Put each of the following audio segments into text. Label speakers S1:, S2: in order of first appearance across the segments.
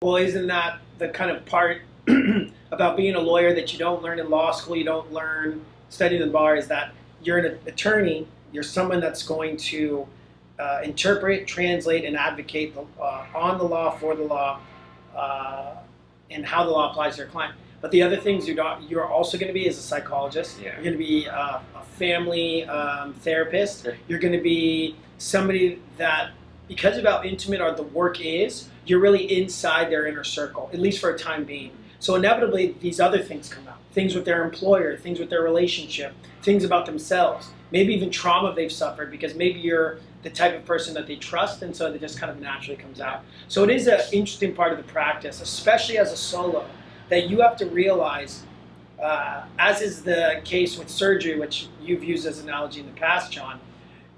S1: Well, isn't that the kind of part about being a lawyer that you don't learn in law school, you don't learn studying the bar, is that you're an attorney, you're someone that's going to interpret, translate, and advocate on the law, for the law, uh, and how the law applies to your client. But the other things you're also going to be is a psychologist.
S2: Yeah.
S1: You're going to be a family therapist.
S2: Sure.
S1: You're going to be somebody that, because of how intimate the work is, you're really inside their inner circle, at least for a time being. So inevitably, these other things come out. Things with their employer, things with their relationship, things about themselves, maybe even trauma they've suffered, because maybe you're the type of person that they trust, and so it just kind of naturally comes out. So it is an interesting part of the practice, especially as a solo, that you have to realize, as is the case with surgery, which you've used as an analogy in the past, John,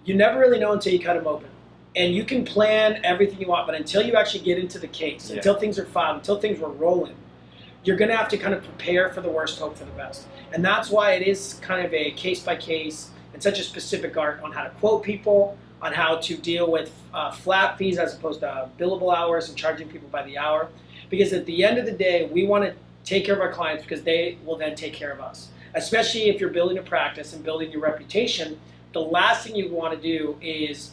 S1: you never really know until you cut them open. And you can plan everything you want, but until you actually get into the case, until things are filed, until things were rolling, you're going to have to kind of prepare for the worst, hope for the best. And that's why it is kind of a case-by-case and such a specific art on how to quote people, on how to deal with flat fees as opposed to billable hours and charging people by the hour. Because at the end of the day, we want to take care of our clients because they will then take care of us. Especially if you're building a practice and building your reputation, the last thing you want to do is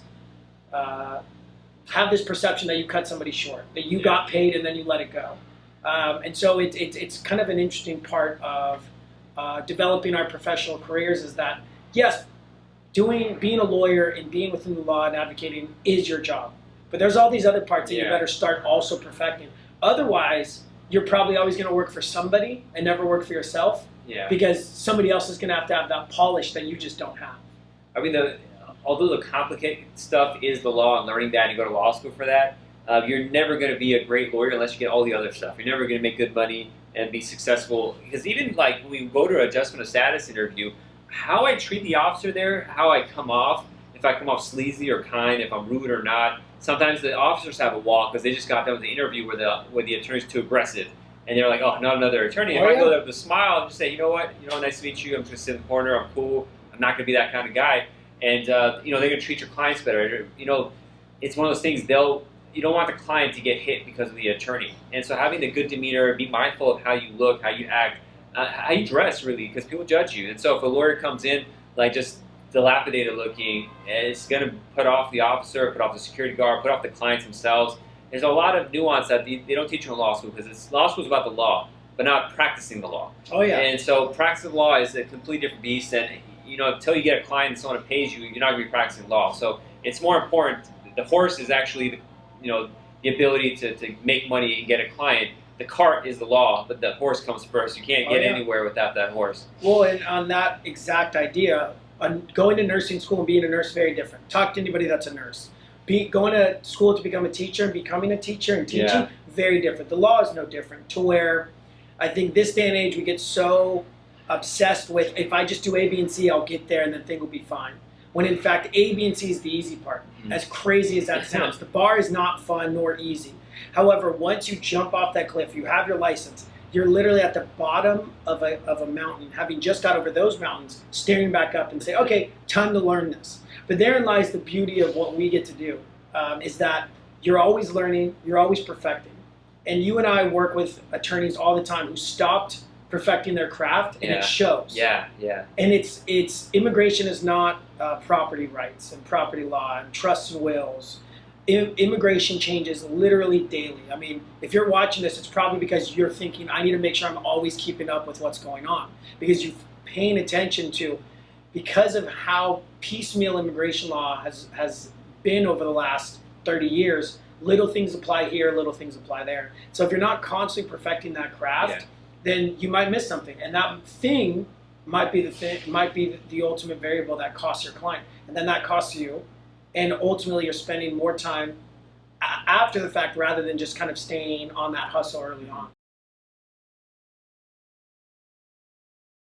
S1: have this perception that you cut somebody short, that you got paid and then you let it go. And so it's kind of an interesting part of developing our professional careers, is that, yes, being a lawyer and being within the law and advocating is your job. But there's all these other parts that you better start also perfecting. Otherwise, you're probably always going to work for somebody and never work for yourself, because somebody else is going to have that polish that you just don't have.
S2: I mean, although the complicated stuff is the law and learning that and you go to law school for that, you're never going to be a great lawyer unless you get all the other stuff. You're never going to make good money and be successful. Because even like when we go to an adjustment of status interview, how I treat the officer there, how I come off, if I come off sleazy or kind, if I'm rude or not. Sometimes the officers have a wall because they just got done with the interview where the attorney's too aggressive. And they're like, oh, not another attorney. If I go there with a smile and just say, you know what, nice to meet you, I'm just going to sit in the corner, I'm cool, I'm not going to be that kind of guy. And they're going to treat your clients better. It's one of those things. You don't want the client to get hit because of the attorney. And so having a good demeanor, be mindful of how you look, how you act, how you dress, really, because people judge you. And so if a lawyer comes in like just dilapidated looking, it's going to put off the officer, put off the security guard, put off the clients themselves. There's a lot of nuance that they don't teach you in law school, because law school is about the law, but not practicing the law.
S1: Oh yeah.
S2: And so practicing law is a completely different beast. And until you get a client and someone pays you, you're not going to be practicing law. So it's more important. The horse is actually the ability to make money and get a client. The cart is the law, but the horse comes first. You can't get anywhere without that horse.
S1: Well, and on that exact idea, going to nursing school and being a nurse, very different. Talk to anybody that's a nurse. Going to school to become a teacher and becoming a teacher and teaching, very different. The law is no different, to where I think this day and age we get so obsessed with, if I just do A, B, and C, I'll get there and then things will be fine. When in fact, A, B, and C is the easy part. As crazy as that sounds, the bar is not fun nor easy. However, once you jump off that cliff, you have your license, you're literally at the bottom of a mountain, having just got over those mountains, staring back up and say, okay, time to learn this. But therein lies the beauty of what we get to do, is that you're always learning, you're always perfecting. And you and I work with attorneys all the time who stopped perfecting their craft, and it shows. And it's immigration is not property rights and property law and trusts and wills. Immigration changes literally daily. I mean, if you're watching this, it's probably because you're thinking, I need to make sure I'm always keeping up with what's going on, because you're paying attention to, because of how piecemeal immigration law has been over the last 30 years, little things apply here, little things apply there. So if you're not constantly perfecting that craft, then you might miss something, and that thing might be the ultimate variable that costs your client, and then that costs you, and ultimately you're spending more time after the fact rather than just kind of staying on that hustle early on.